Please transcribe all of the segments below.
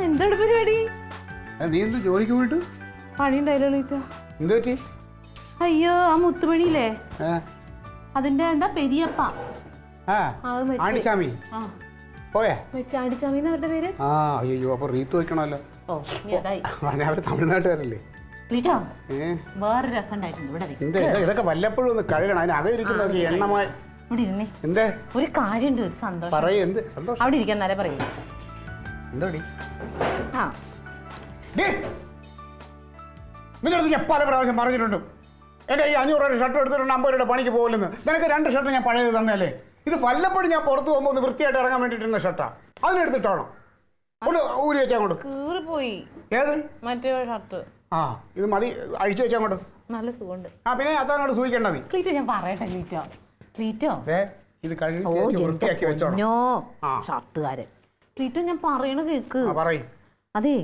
എന്താണ് പരിപാടി? നീ എന്ത് ജോലിക്ക് പോയിട്ട് പണിയുണ്ടായില്ലോ. എന്ത് പറ്റി? അയ്യോ, ആ മുത്തുമണിയില്ലേ, അതിന്റെ എന്താ പെരിയപ്പ ആണ്ടിച്ചാമി പോയേ? ആണ്ടിച്ചാമിന്ന് അവരുടെ പേര്. ആ അയ്യോ, അപ്പൊ റീത്ത് വെക്കണല്ലോ. അവര് തമിഴ്നാട്ടുകാരല്ലേ? വേറെ രസം ഉണ്ടായിട്ടുണ്ട്. ഇതൊക്കെ വല്ലപ്പോഴും ഒന്ന് കഴുകണം. അതിനകം ഇരിക്കുന്നവർക്ക് എണ്ണമായി. എന്തേ ഒരു കാര്യമുണ്ട്, സന്തോഷം. പറയൂ. എന്ത് സന്തോഷം? അവിടെ ഇരിക്കാൻ നേരെ പറയൂ. എന്തോടി നിന്റെ അടുത്ത് ഞാൻ പല പ്രാവശ്യം പറഞ്ഞിട്ടുണ്ട്, എൻ്റെ ഈ 500 രൂപ ഷർട്ട് എടുത്തിട്ടുണ്ട് 50 രൂപയുടെ പണിക്ക് പോകില്ലെന്ന്. നിനക്ക് 2 ഷർട്ട് ഞാൻ പഴയത് തന്നല്ലേ. ഇത് വല്ലപ്പോഴും ഞാൻ പുറത്ത് പോകുമ്പോൾ ഒന്ന് വൃത്തിയായിട്ട് ഇറങ്ങാൻ വേണ്ടിയിട്ടുള്ള ഷർട്ടാ. അതിനെടുത്തിട്ടാണോ ഒന്ന് ഊരി വെച്ചാൽ അങ്ങോട്ട് കീറിപ്പോയി. ഏത് മറ്റേ ഷർട്ട്? ആ ഇത് മതി, അഴിച്ചു വെച്ചാൽ അങ്ങോട്ട്. നല്ല സുഖമുണ്ട്. ആ പിന്നെ അത്ര അങ്ങോട്ട് സൂക്ഷിക്കേണ്ട. നീ ക്ലീറ്റോ, ഞാൻ പറയട്ടെ ക്ലീറ്റോ, ക്ലീറ്റോ ഇത് കഴുകി വൃത്തിയാക്കി വെച്ചോണം. ഷർട്ടുകാരൻ. ക്ലീറ്റോ, ഞാൻ പറയണ കേക്ക്. പറയും. അതെ,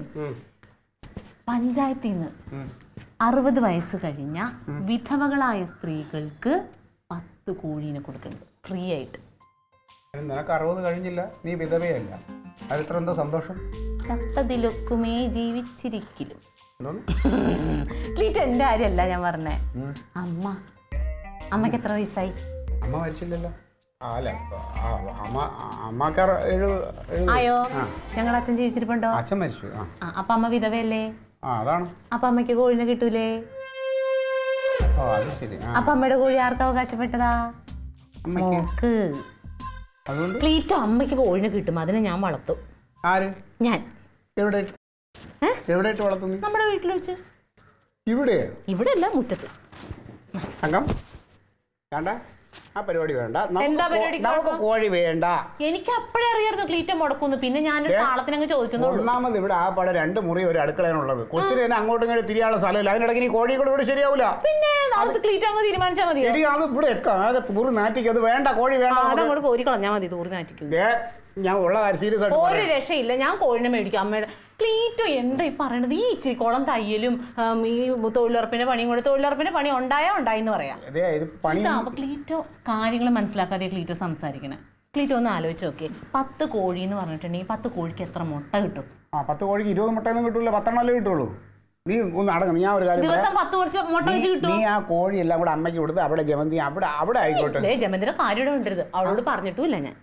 പഞ്ചായത്തിൽ നിന്ന് 60 വയസ്സ് കഴിഞ്ഞ വിധവകളായ സ്ത്രീകൾക്ക് 10 കോഴീനെ കൊടുക്കുന്നുണ്ട് ഫ്രീ ആയിട്ട്. നിനക്ക് 60 കഴിഞ്ഞില്ല, നീ വിധവയല്ല. അതിത്ര എന്തോ സന്തോഷം. ചത്തതിലൊക്കുമേ ജീവിച്ചിരിക്കലും. ക്ലീറ്റ് എന്റെ കാര്യമല്ല ഞാൻ പറഞ്ഞേ. അമ്മക്ക് എത്ര വയസ്സായി? അമ്മ മരിച്ചില്ലല്ലോ. ആയോ? ഞങ്ങളുടെ അച്ഛൻ ജീവിച്ചിരിപ്പുണ്ടോ? അച്ഛൻ മരിച്ചു. അപ്പൊ അമ്മ വിധവയല്ലേ? അതാണ്. അപ്പൊ അമ്മയ്ക്ക് കോഴിനെ കിട്ടൂലേ? അപ്പൊ അമ്മയുടെ കോഴി ആർക്ക് അവകാശപ്പെട്ടതാ? ക്ലീറ്റോ, അമ്മയ്ക്ക് കോഴിനെ കിട്ടും, അതിനെ ഞാൻ വളർത്തും. ആര്? ഞാൻ. എവിടെ വളർത്തുന്നു? നമ്മുടെ വീട്ടിൽ വെച്ച്. ഇവിടെ? ഇവിടെ അല്ല, മുറ്റത്ത്. അങ്കം വേണ്ട, ആ പരിപാടി വേണ്ട. നമുക്ക് കോഴി വേണ്ട. എനിക്ക് അപ്പോഴേ അറിയായിരുന്നു ക്ലീറ്റോ മുടക്കുന്നു. പിന്നെ ഞാൻ താളത്തിനങ്ങ് ചോദിച്ചു. ഒന്നാമത് ഇവിടെ ആ പടം 2 മുറി ഒരു അടുക്കളയാണുള്ളത്. കൊച്ചിന് തന്നെ അങ്ങോട്ടും ഇങ്ങോട്ട് തിരിയാനുള്ള സ്ഥലമില്ല. അതിനിടയ്ക്ക് ഈ കോഴി കൂടെ ഇവിടെ ശരിയാവില്ല. പിന്നെ ക്ലീറ്റോ അങ്ങ് തീരുമാനിച്ചാൽ മതി. അത് ഇവിടെ ആകെ തൂറി നാറ്റിക്കും. അത് വേണ്ട, കോഴി വേണ്ട. അതങ്ങോട്ട് കോരി കളഞ്ഞാൽ മതി. തൂറി നാറ്റിക്കും. ഞാൻ ഉള്ള കാര്യം സീരിയസ് ആയിട്ട് ഒരു രക്ഷയില്ല. ഞാൻ കോഴിനെ മേടിക്കും അമ്മയുടെ. ക്ലീറ്റോ എന്താ ഈ പറയണത്? ഈ ഇച്ചിരി കുളം തയ്യലും ഈ തൊഴിലുറപ്പിന്റെ പണിയും കൂടെ. തൊഴിലുറപ്പിന്റെ പണി ഉണ്ടായിന്ന് പറയാം. ക്ലീറ്റോ കാര്യങ്ങൾ മനസ്സിലാക്കാതെ ക്ലീറ്റോ സംസാരിക്കണേ. ക്ലീറ്റോ ഒന്ന് ആലോചിച്ച് നോക്കിയേ. 10 കോഴി എന്ന് പറഞ്ഞിട്ടുണ്ടെങ്കിൽ 10 കോഴിക്ക് എത്ര മുട്ട കിട്ടും? 10 കോഴിക്ക് 20 മുട്ടയൊന്നും കിട്ടൂല, 10 കിട്ടുള്ളൂ. നീ ഒന്ന് അടങ്ങും. ഞാൻ ഒരു കാര്യം, ദിവസം 10 മുട്ട വെച്ച് കിട്ടും. നീ ആ കോഴി എല്ലാം കൂടെ അമ്മയ്ക്ക് കൊടുത്ത് അവിടെ ജമന്തി അവിടെ ആയിക്കോട്ടെ. ജമന്തിയുടെ കാര്യം ഉണ്ടരുത്, അവളോട് പറഞ്ഞിട്ടുമില്ല ഞാൻ.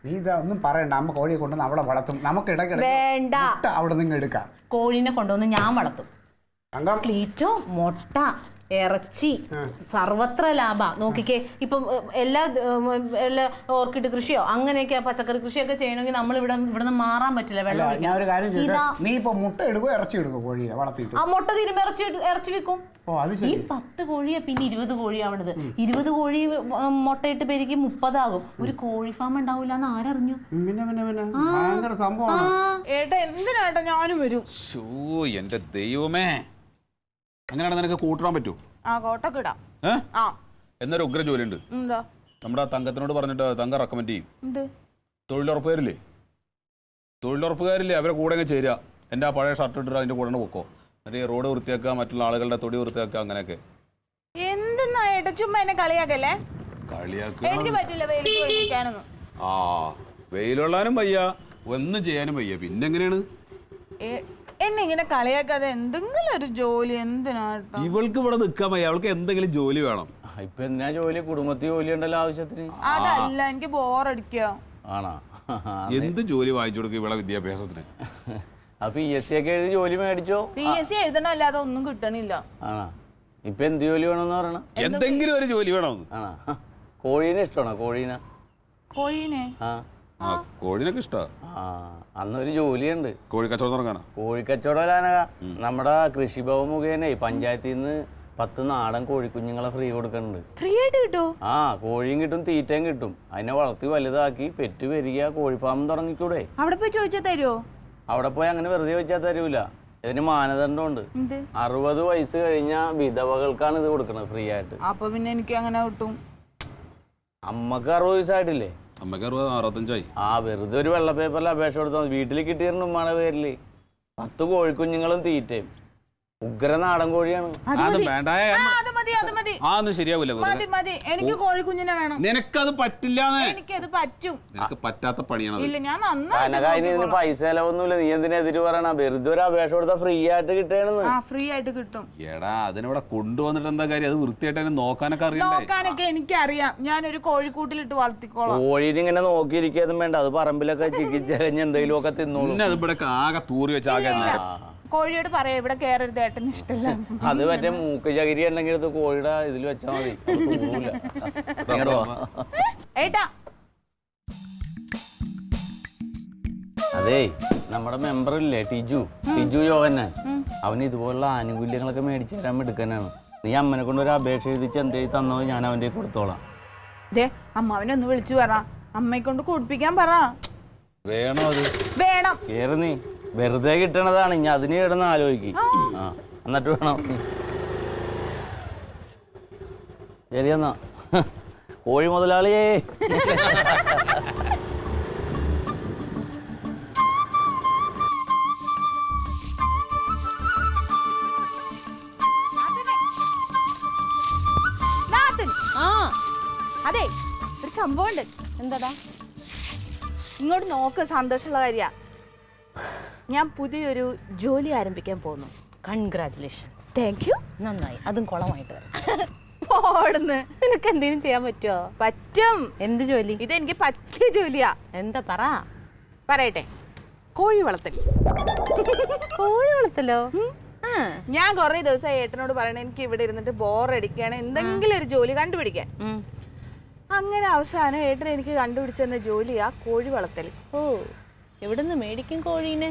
നീ ഇതൊന്നും പറയണ്ട. അമ്മ കോഴിയെ കൊണ്ടുവന്ന് അവിടെ വളർത്തും. നമുക്ക് വേണ്ട, അവിടെ നിന്ന് എടുക്കാം. കോഴിനെ കൊണ്ടുവന്ന് ഞാൻ വളർത്തും. ക്ലീറ്റോ, മുട്ട, ഇറച്ചി സർവത്ര ലാഭ. നോക്കിക്കേ, ഇപ്പം എല്ലാ ഓർക്കിഡ് കൃഷിയോ അങ്ങനെയൊക്കെ പച്ചക്കറി കൃഷിയൊക്കെ ചെയ്യണമെങ്കിൽ നമ്മൾ ഇവിടെ മാറാൻ പറ്റില്ല. വെള്ളം ഞാൻ ഒരു കാര്യം ചോദിക്കാം, നീ ഇപ്പൊ മുട്ട എടുക്കും ഇറച്ചി എടുക്കും കോഴിയെ വളർത്തിയിട്ട്? ആ മുട്ട തീരുമ്പോ ഇറച്ചി വിൽക്കും. ഈ 10 കോഴിയെ പിന്നെ 20 കോഴിയാവണത്. 20 കോഴി മുട്ടയിട്ട് പെരുക്കി 30 ആകും. ഒരു കോഴി ഫാം ഉണ്ടാവൂല എന്ന് ആരറിഞ്ഞു? ഏട്ടാ എന്തിനാട്ടാ ഞാനും വരും. എന്റെ ദൈവമേ, അങ്ങനെയാണ് നിനക്ക് കൂട്ടാൻ പറ്റൂ? എന്നൊരു ഉഗ്ര ജോലി ഉണ്ട്. നമ്മുടെ തങ്കത്തിനോട് പറഞ്ഞിട്ട് തങ്ക റെക്കമെൻഡ് ചെയ്യും. തൊഴിലുറപ്പുകാരില്ലേ അവരെ കൂടെ അങ്ങ് ചേരുക. എൻ്റെ ആ പഴയ ഷർട്ട് ഇട്ടിട്ട് അതിൻ്റെ കൂടെ പൊക്കോ. എന്നിട്ട് ഈ റോഡ് വൃത്തിയാക്കുക, മറ്റുള്ള ആളുകളുടെ തൊടി വൃത്തിയാക്കുക, അങ്ങനെയൊക്കെ. എന്തെന്നാ ചുമ്മാ എന്നെ കളിയാക്കല്ലേ? എനിക്ക് പറ്റില്ല ആ വെയിലുള്ളാനും വയ്യ, ഒന്നും ചെയ്യാനും വയ്യ, പിന്നെ എങ്ങനെയാണ്? എന്നെ ഇങ്ങനെ കളിയാക്കാതെ എന്തെങ്കിലും ഒരു ജോലി. എന്തിനാട്ടോ ഇവൾക്ക് ഇവിടെ നിൽക്കാൻ വയ്യ, അവൾക്ക് എന്തെങ്കിലും ജോലി വേണം. ഇപ്പൊ എന്നാ ജോലി? കുടുംബത്തിൽ ജോലി ഉണ്ടല്ലോ ആവശ്യത്തിന്. അതല്ല, എനിക്ക് ബോറടിക്കുക. ആണോ? എന്ത് ജോലി വാങ്ങിച്ചു കൊടുക്കും ഇവിടെ വിദ്യാഭ്യാസത്തിന്? PSC ഒക്കെ എഴുതി ജോലി മേടിച്ചോ? PSC എഴുതണല്ലാതെ ഒന്നും കിട്ടണില്ല. ആണോ? ഇപ്പൊ എന്ത് ജോലി വേണമെന്ന് പറയണ? എന്തെങ്കിലും ഒരു ജോലി വേണമെന്ന്. ആണോ? കോഴീനെ ഇഷ്ടമാണോ? കോഴീനെ കോഴിനൊക്കെ ഇഷ്ടമാണ്. അന്നൊരു ജോലിയുണ്ട്, കോഴി കച്ചവടം തുടങ്ങാനാ. കോഴിക്കച്ചവടം നമ്മുടെ കൃഷിഭവൻ മുഖേന പഞ്ചായത്തിൽ നിന്ന് 10 നാടൻ കോഴിക്കുഞ്ഞുങ്ങളെ ഫ്രീ കൊടുക്കുന്നുണ്ട്. ഫ്രീ ആയിട്ട് കിട്ടും? കോഴിയും കിട്ടും, തീറ്റയും കിട്ടും. അതിനെ വളർത്തി വലുതാക്കി പെറ്റ് വരിക, കോഴി ഫാം തുടങ്ങിക്കൂടെ? അവിടെ പോയി ചോദിച്ചാൽ തരുമോ? അവിടെ പോയി അങ്ങനെ വെറുതെ ചോദിച്ചാൽ തരൂല. ഇതിന് മാനദണ്ഡമുണ്ട്. 60 വയസ്സ് കഴിഞ്ഞ വിധവകൾക്കാണ് ഇത് കൊടുക്കുന്നത് ഫ്രീ ആയിട്ട്. അപ്പൊ പിന്നെ എനിക്ക് അങ്ങനെ കിട്ടും? അമ്മക്ക് 60 വയസ്സായിട്ടില്ലേ? അമ്മക്ക് 65ആയി. വെറുതെ ഒരു വെള്ള പേപ്പറിൽ അപേക്ഷ കൊടുത്താൽ വീട്ടിൽ കിട്ടിയിരുന്നു ഉമ്മയുടെ പേരില് 10 കോഴിക്കുഞ്ഞുങ്ങളും തീറ്റയും. ഉഗ്ര നാടൻ കോഴിയാണ്. അത് വേണ്ട, അത് മതി, അത് മതി, ആ ഒന്നും ശരിയാവില്ല. മതി മതി. എനിക്ക് കോഴിക്കുഞ്ഞിനെ വേണം. നിനക്കത് പറ്റില്ലാന്നേ. എനിക്കത് പറ്റും. നിനക്ക് പറ്റാത്ത പണിയാണ്. ഇല്ല, ഞാൻ കനകായിന് ഇതിന് പൈസ ചെലവൊന്നുമില്ല. നീ എന്തിനാ എതിര് പറയണ? വെറുതെ ഒരു അപേക്ഷ കൊടുത്താൽ ഫ്രീ ആയിട്ട് കിട്ടണെന്ന്. ഫ്രീ ആയിട്ട് കിട്ടും. എടാ അതിനിവിടെ കൊണ്ടുവന്നിട്ട് എന്താ കാര്യം? അത് വൃത്തിയായിട്ട് അതിനെ നോക്കാനൊക്കെ അറിയണ്ടേ? നോക്കാനൊക്കെ എനിക്കറിയാം. ഞാനൊരു കോഴിക്കൂട്ടിലിട്ട് വളർത്തിക്കോളാം. കോഴീനെ ഇങ്ങനെ നോക്കിയിരിക്കാതും വേണ്ട. അത് പറമ്പിലൊക്കെ ചികിത്സകഞ്ഞ് എന്തെങ്കിലും ഒക്കെ തിന്നോളൂ. പിന്നെ അത് ഇവിടെ ആകെ തൂറി വെച്ച് ആകെ കോഴിയോട് പറയാം ഇവിടെ കയറരുത്, ഏട്ടന് ഇഷ്ടമല്ല. അത് മറ്റേ മൂക്ക് ചകിരി ഉണ്ടെങ്കിൽ അത് കോഴിയുടെ ഇതിൽ വെച്ചാൽ മതി. തൂറൂല. ഏട്ടാ, അതേ നമ്മുടെ മെമ്പർ ഇല്ലേ ടിജു യോഗന്നാൻ, അവന് ഇതുപോലുള്ള ആനുകൂല്യങ്ങളൊക്കെ മേടിച്ചു തരാൻ എടുക്കാനാണ്. നീ അമ്മനെ കൊണ്ട് ഒരു അപേക്ഷ എഴുതിച്ച് എൻ്റെ തന്നോ ഞാൻ അവൻ്റെ കൊടുത്തോളാം. ദേ അമ്മാവനെ ഒന്ന് വിളിച്ചു പറ, അമ്മയെ കൊണ്ട് കുടിപ്പിക്കാൻ പറ. വേണോ? അത് വേണം. കേറ് നീ. വെറുതെ കിട്ടണതാണ്. ഇനി അതിന് കിടന്ന് ആലോചിക്കും. എന്നിട്ട് വേണം. ശരിയെന്നാ കോഴി മുതലാളിയേ. അതെ, ഒരു സംഭവം ഉണ്ട്. എന്താടാ? ഇങ്ങോട്ട് നോക്ക്, സന്തോഷമുള്ള കാര്യ. ഞാൻ പുതിയൊരു ജോലി ആരംഭിക്കാൻ പോകുന്നു. കൺഗ്രാറ്റുലേഷൻസ്. Thank you. നന്നായി, അതും കുളമായിട്ട് വരാം. ഓടുന്ന്. നിനക്ക് എന്തെങ്കിലും ചെയ്യാൻ പറ്റുമോ? പറ്റും. എന്ത് ജോലി? ഇതെനിക്ക് പറ്റിയ ജോലിയാ. എന്താ പറ. പറയട്ടെ, കോഴി വളർത്തൽ. കോഴി വളർത്തലോ? ഞാൻ കുറെ ദിവസമായി ഏട്ടനോട് പറയണ എനിക്ക് ഇവിടെ ഇരുന്നിട്ട് ബോറടിക്കുകയാണ്, എന്തെങ്കിലും ഒരു ജോലി കണ്ടുപിടിക്കാൻ. അങ്ങനെ അവസാനം ഏട്ടൻ എനിക്ക് കണ്ടുപിടിച്ചെന്ന ജോലിയാ കോഴി വളർത്തൽ. ഓ, എവിടുന്ന് മേടിക്കും കോഴീനെ?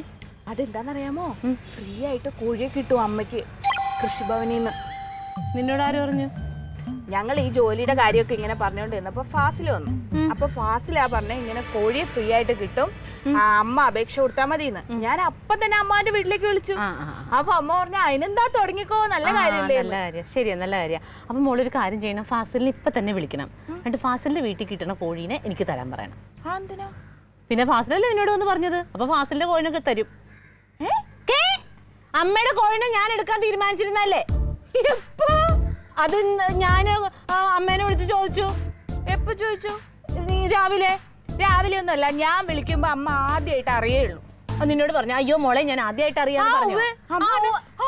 അതെന്താന്നറിയാമോ? ഫ്രീ ആയിട്ട് കോഴിയെ കിട്ടും അമ്മയ്ക്ക് കൃഷിഭവനിൽ നിന്ന്. നിന്നോട് ആര് പറഞ്ഞു? ഞങ്ങൾ ഈ ജോലിയുടെ കാര്യമൊക്കെ ഇങ്ങനെ പറഞ്ഞുകൊണ്ടിരുന്നപ്പോ ഫാസിൽ വന്നു. അപ്പൊ ഫാസിലാ പറഞ്ഞ ഇങ്ങനെ കോഴിയെ ഫ്രീ ആയിട്ട് കിട്ടും, അമ്മ അപേക്ഷ കൊടുത്താൽ മതിന്ന്. ഞാൻ അപ്പൊ തന്നെ അമ്മാന്റെ വീട്ടിലേക്ക് വിളിച്ചു. അപ്പൊ അമ്മ പറഞ്ഞു അതിനെന്താ തുടങ്ങിക്കോ, നല്ല കാര്യമല്ലേ. നല്ല കാര്യം, ശരിയാ, നല്ല കാര്യം. അപ്പൊ മോളൊരു കാര്യം ചെയ്യണം, ഫാസിലിനെ ഇപ്പൊ തന്നെ വിളിക്കണം. എന്നിട്ട് ഫാസിലിന്റെ വീട്ടിൽ കിട്ടണ കോഴീനെ എനിക്ക് തരാൻ പറയണം. എന്തിനാ? പിന്നെ ഫാസിലല്ലേ നിന്നോട് വന്ന് പറഞ്ഞത്, അപ്പൊ ഫാസിലിന്റെ കോഴിനൊക്കെ തരും. അമ്മയുടെ കോഴിനെ ഞാൻ എടുക്കാൻ തീരുമാനിച്ചിരുന്നല്ലേ? അത് ഞാൻ അമ്മേനെ വിളിച്ച് ചോദിച്ചു. എപ്പോ ചോദിച്ചു? രാവിലെ. രാവിലെ ഒന്നുമല്ല, ഞാൻ വിളിക്കുമ്പോ അമ്മ ആദ്യമായിട്ട് അറിയുള്ളൂ. നിന്നോട് പറഞ്ഞു, അയ്യോ മോളെ ഞാൻ ആദ്യമായിട്ട് അറിയാന്ന്.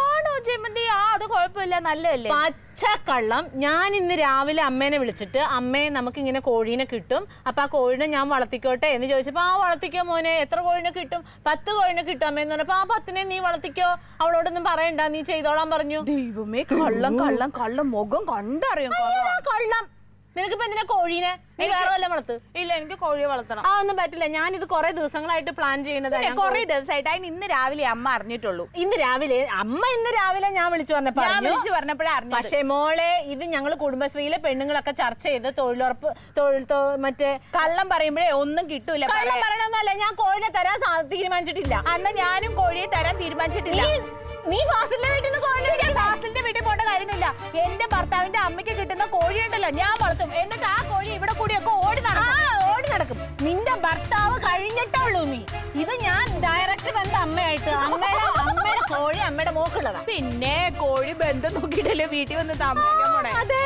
ആണോ ജയമന്തി? അത് കുഴപ്പമില്ല, നല്ലതല്ലേ. പച്ചക്കള്ളം. ഞാൻ ഇന്ന് രാവിലെ അമ്മേനെ വിളിച്ചിട്ട്, അമ്മയെ നമുക്ക് ഇങ്ങനെ കോഴീനെ കിട്ടും, അപ്പൊ ആ കോഴിനെ ഞാൻ വളർത്തിക്കോട്ടെ എന്ന് ചോദിച്ചപ്പോ, ആ വളർത്തിക്കോ മോനെ, എത്ര കോഴിനെ കിട്ടും? 10 കോഴിനെ കിട്ടും അമ്മയെന്ന് പറഞ്ഞപ്പോ, ആ 10നെ നീ വളർത്തിക്കോ, അവളോടൊന്നും പറയണ്ട, നീ ചെയ്തോളാൻ പറഞ്ഞു. ദൈവമേ, കള്ളം കള്ളം കള്ളം, മുഖം കണ്ടറിയാം. കള്ളം. നിനക്കിപ്പോ എന്തിനാ കോഴീനെ? നീ വേറെ വല്ല വളർത്ത്. ഇല്ല, എനിക്ക് കോഴിയെ വളർത്തണം. ആ ഒന്നും പറ്റില്ല. ഞാനിത് കുറെ ദിവസങ്ങളായിട്ട് പ്ലാൻ ചെയ്യണതാണ്. കുറെ ദിവസമായിട്ട്. അതിന് ഇന്ന് രാവിലെ അമ്മ അറിഞ്ഞിട്ടുള്ളൂ. ഇന്ന് രാവിലെ ഞാൻ വിളിച്ചു പറഞ്ഞപ്പോഴേ അറിഞ്ഞു. പക്ഷേ മോളെ, ഇത് ഞങ്ങൾ കുടുംബശ്രീയിലെ പെണ്ണുങ്ങളൊക്കെ ചർച്ച ചെയ്ത് തൊഴിലുറപ്പ് മറ്റേ കള്ളം പറയുമ്പോഴേ ഒന്നും കിട്ടൂല. കള്ളം പറയണമെന്നല്ല, ഞാൻ കോഴിനെ തരാൻ തീരുമാനിച്ചിട്ടില്ല. അന്ന് ഞാനും കോഴിയെ തരാൻ തീരുമാനിച്ചിട്ടില്ല. നീ ഫാസിലിന്റെ വീട്ടിൽ നിന്ന് കോഴി? ഫാസിലിന്റെ വീട്ടിൽ പോകേണ്ട കാര്യമൊന്നുമില്ല. എന്റെ ഭർത്താവിന്റെ അമ്മയ്ക്ക് കിട്ടുന്ന കോഴി ഉണ്ടല്ലോ, ഞാൻ വളർത്തും. എന്നിട്ട് ആ കോഴി ഇവിടെ കൂടിയൊക്കെ ഓടി നടക്കും. നിന്റെ ഭർത്താവ് കഴിഞ്ഞിട്ടുള്ളൂ നീ. ഇത് ഞാൻ ഡയറക്റ്റ് ബന്ധം അമ്മയായിട്ട്. അമ്മയുടെ കോഴി അമ്മയുടെ മോക്കുള്ളതാ. പിന്നെ കോഴി ബന്ധം നോക്കിയിട്ടല്ലേ വീട്ടിൽ വന്ന് താമസിക്കാൻ പോണേ. അതെ.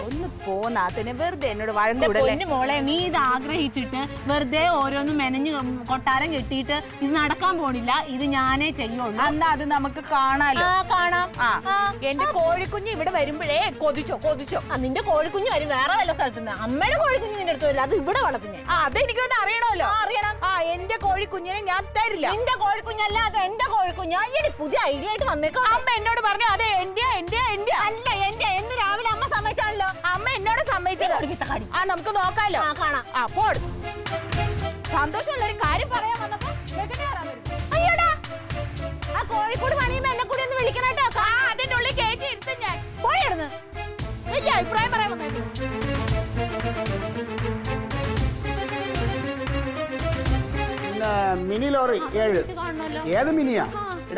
ഒന്ന് പോന്നാത്തിന് വെറുതെ എന്നോട് വഴക്കൂടല്ലേ. മോളെ, നീ ഇത് ആഗ്രഹിച്ചിട്ട് വെറുതെ ഓരോന്നും മെനഞ്ഞു കൊട്ടാരം കെട്ടിയിട്ട് ഇത് നടക്കാൻ പോണില്ല. ഇത് ഞാനേ ചെയ്യുള്ളൂ. എന്നാ അത് നമുക്ക് കാണാലോ. കാണാം. എന്റെ കോഴിക്കുഞ്ഞ് ഇവിടെ വരുമ്പോഴേ കൊതിച്ചോ. നിന്റെ കോഴിക്കുഞ്ഞ് വരും വേറെ വല്ല സ്ഥലത്തുനിന്ന്. അമ്മയുടെ കോഴിക്കുഞ്ഞ് നിന്റെ അടുത്ത് വരില്ല, അത് ഇവിടെ വളർത്തുന്നേ. അതെനിക്കൊന്ന് അറിയണമല്ലോ. അറിയണം. എന്റെ കോഴിക്കുഞ്ഞിനെ ഞാൻ തരില്ല. നിന്റെ കോഴിക്കുഞ്ഞല്ല, അത് എന്റെ കോഴിക്കുഞ്ഞാ. പുതിയ ഐഡിയ ആയിട്ട് വന്നേക്കോ. അമ്മ എന്നോട് പറഞ്ഞു അതെ എന്റെ അല്ല എന്റെ. എന്ന് രാവിലെ അമ്മ സമ്മതിച്ചാണല്ലോ. അമ്മ എന്നോട് സമ്മതിച്ചത്. നമുക്ക് നോക്കാലോ. കാണാം. സന്തോഷമുള്ള ഒരു കാര്യം പറയാൻ വന്നപ്പോ അയ്യോടാ, ആ കോഴിക്കോട് പണിയുമ്പോ എന്നെ കൂടി ഒന്ന് വിളിക്കണട്ടോ. അതിന്റെ ഉള്ളിൽ കേറ്റി ഇരുത്തും ഞാൻ. കോഴിയായിരുന്നു വലിയ അഭിപ്രായം പറയാൻ വന്നത്. Mini lorry 7. ഏത് മിനിയാ?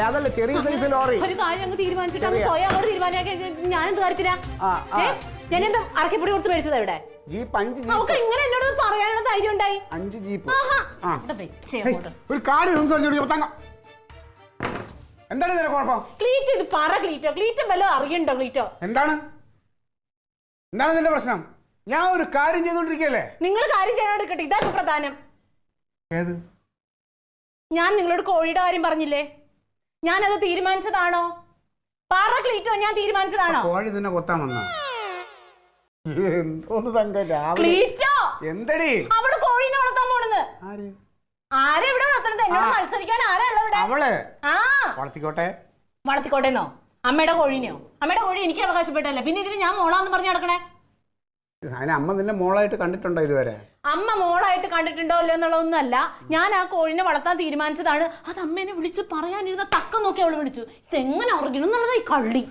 അതല്ല, ചെറിയ സൈസ് ലോറി. ഒരു കാര്യം അങ്ങ് തീരുമാനിച്ചിട്ട് സ്വയം അങ്ങോട്ട് തീരുമാനിയാക്കി ഞാൻ എന്ത് കാര്യത്തിലാ? ഞാൻ എന്താ അറക്കിപ്പൊടി കൊടുത്ത് മേടിച്ചത് ഇവിടെ? Jeep 5 jeep. നമുക്ക് ഇങ്ങനെ എന്നോട് പറയാനുള്ള ധൈര്യം ഉണ്ടായി. 5 ജീപ്പ്. വെച്ചേ ഒരു കാര്യം എന്താണ് ഇതിന്റെ കുഴപ്പം? ക്ലീറ്റോ ഇത് പറ ക്ലീറ്റോ. ക്ലീറ്റോ വല്ലതും അറിയണ്ടോ ക്ലീറ്റോ? എന്താണ് നിന്റെ പ്രശ്നം? ഞാൻ ഒരു കാര്യം ചെയ്തോണ്ടിരിക്കല്ലേ. നിങ്ങൾ കാര്യം ചെയ്യാനെടുക്കട്ടെ, ഇതാണ് പ്രധാനം. ഏത്? ഞാൻ നിങ്ങളോട് കോഴിയുടെ കാര്യം പറഞ്ഞില്ലേ, ഞാനത് തീരുമാനിച്ചതാണോ? പറ ക്ലീറ്റോ, ഞാൻ തീരുമാനിച്ചതാണോ? കോഴി നിന്നെ കൊത്താൻ വന്ന ക്ലീറ്റോ എന്തടി അവള് കോഴീനെ വളർത്താൻ പോണെന്ന്. ആരെ ഇവിടെ വളർത്തണത്? എന്നോട് മത്സരിക്കാൻ ആരാ ഉള്ളത്? അവള് ആ വളർത്തിക്കോട്ടെന്നോ? അമ്മയുടെ കോഴീനെയോ? അമ്മയുടെ കോഴി എനിക്ക് അവകാശപ്പെട്ടല്ലേ, പിന്നെ ഇതിന് ഞാൻ മോളാന്ന് പറഞ്ഞു നടക്കണേ? അമ്മ നിന്നെ മോളായിട്ട് കണ്ടിട്ടുണ്ടോ ഇതുവരെ? അമ്മ മോളായിട്ട് കണ്ടിട്ടുണ്ടോ ഇല്ലയോ എന്നുള്ളതൊന്നുമല്ല, ഞാൻ ആ കോഴിനെ വളർത്താൻ തീരുമാനിച്ചതാണ്. അത് അമ്മേനെ വിളിച്ച് പറയാനിരുന്ന തക്കം നോക്കി അവള് വിളിച്ചു. ഇതെങ്ങനെ ഉറങ്ങണം എന്നുള്ളത് ഈ കള്ളി.